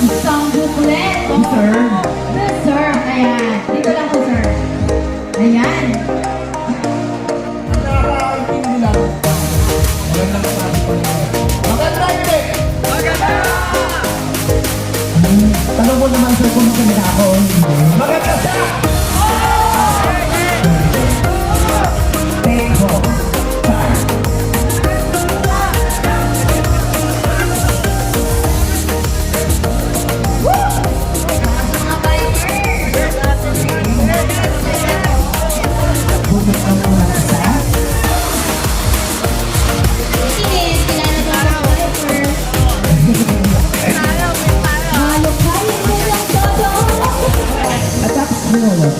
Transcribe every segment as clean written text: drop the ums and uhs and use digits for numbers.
Isang buklet. Deserve. Ayan. Dito lang po, sir. Ayan. Tanong mo naman sir kung maganda ako o hindi. Maganda siya! Take home. Bukit ang mga isa. At tapos mo.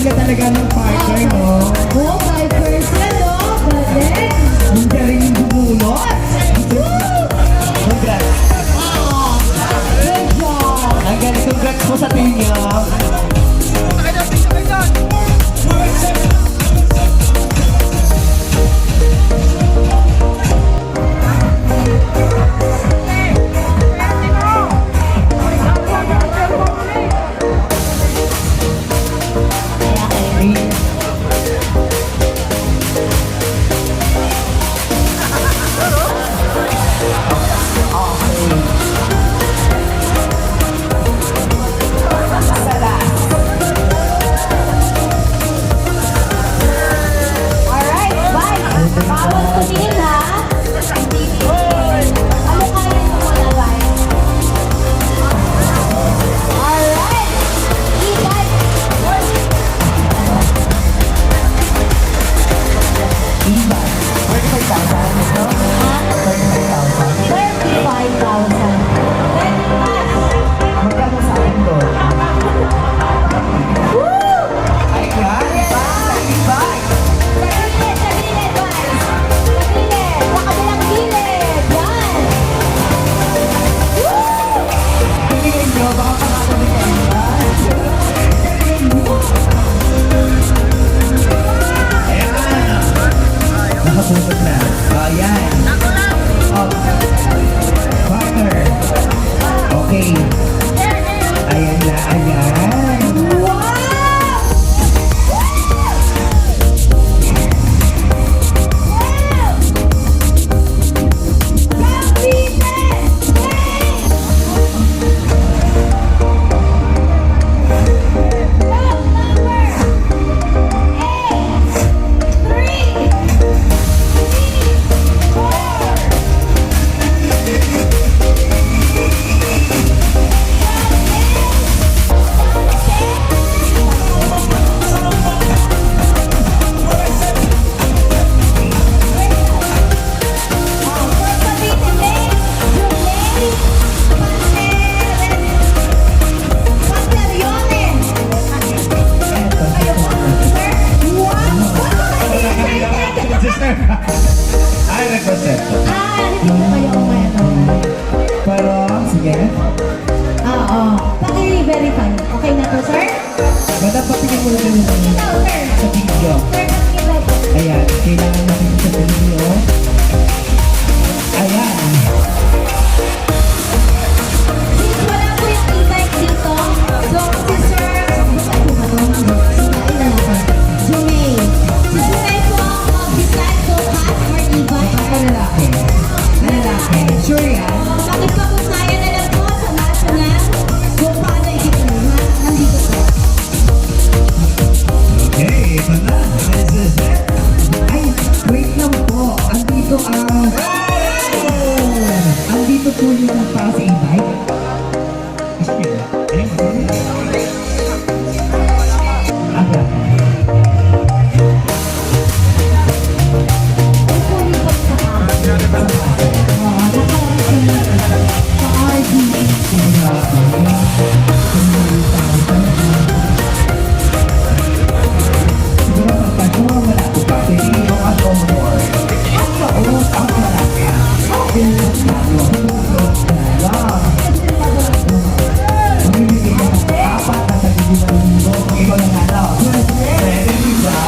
Talaga ng partner, no? Oh, 5%, no? Galing. Ang galing yung bumulot. Congrats. Good job. Ang galing, congrats po sa team niyo. Nakatulog na. Ayan. Partner. i-verify. Okay na to, sir? Madam, patingin mo lang Ikaw, sir. sa video. Sir, patingin daw po. Ayan, kailangan natin sa video. Ayan. Since wala po yung e-bike dito, so si sir, bukay po ba ito? Sinain na natin. Jumay. Si Jumay po ang mag-decide kung pass or e-bike. Baka lalaki. Lalaki. Sure yan? Pakipag-ugnayan na lang po sa national kung paano i-declare. Ha? Nandito po. Okay, ito na. This is it. Ay, wait lang po. Andito ang... Andito po yung para sa e-bike. Aga. Ang kulit po sa sa RD. Siguro pagkasama wala ko pa. Pwede yung ako more. Oo, ako malaki. Okay. Mamimili ka ng apat na tagiliman dito. Ikaw lang ano. Ready ba?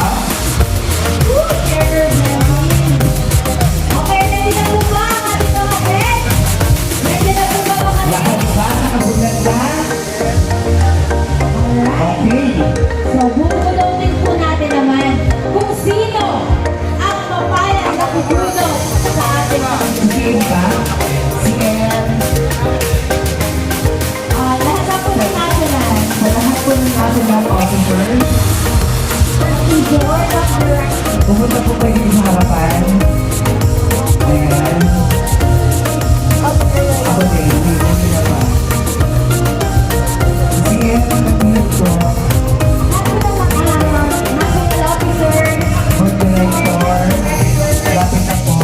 Okay, ready na po ba ang ating mga friends? Ready na po ba mga Lahat ba nakabulat na? Alright. Okay. So, bubulongin po natin naman kung sino ang mapayang nakugulong sa ating mga Si M ba? Si M. lahat na po ng national. Sa lahat po ng national officers, Si George of the right. pumunta po kayo dito sa harapan. Ayan. Ako din, hindi ko sila pa. Si M, nag-meet ko. National officer. Board director. Lapit na po.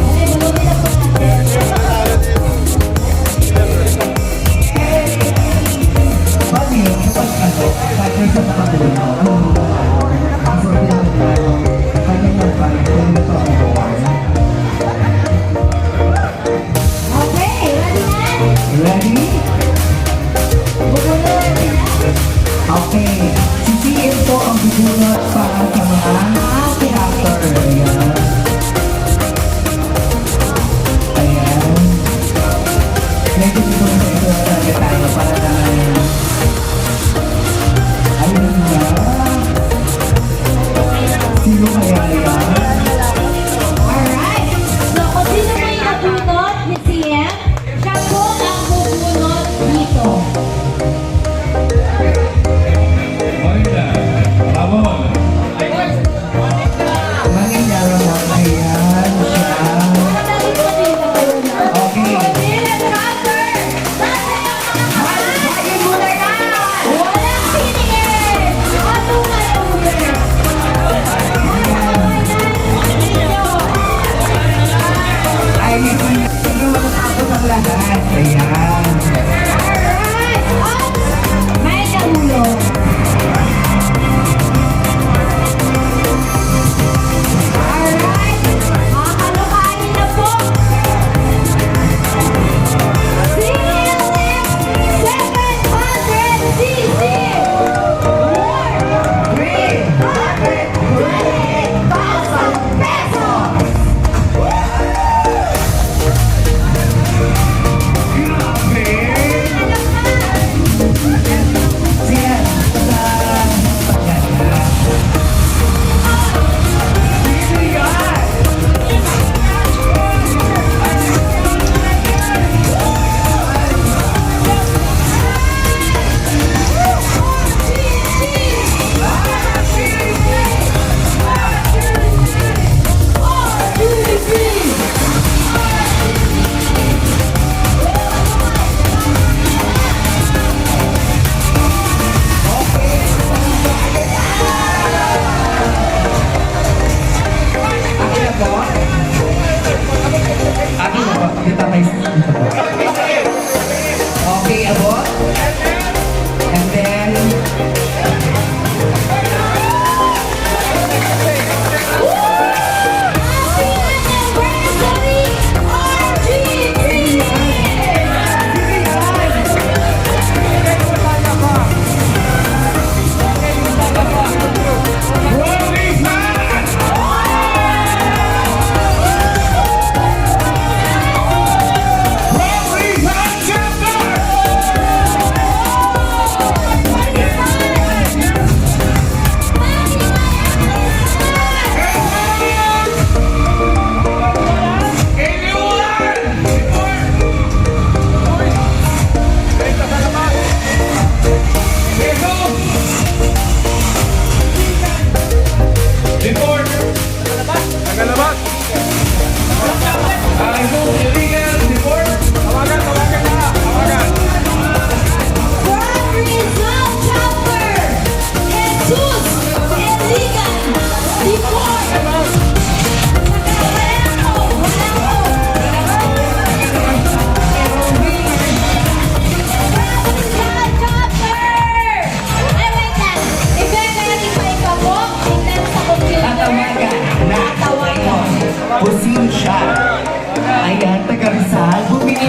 Ay, bulunin na po natin. Pati, kapag ano, partner sa nakatuloy mo. Ang sorry naman na, kanya na pa, kung ito ang board. Okay, ready na? Ready? Bubulunin na. Okay. Si CM po ang bubunot para sa mga character. Ayan. Ayan. Medyo dito sa ito talaga tayo para naman. Ayun na. Sino kaya yan? Alright. So, kung sino may nabunot ni CM, siya po ang bubunot dito. Morning, Ramon.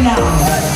lang.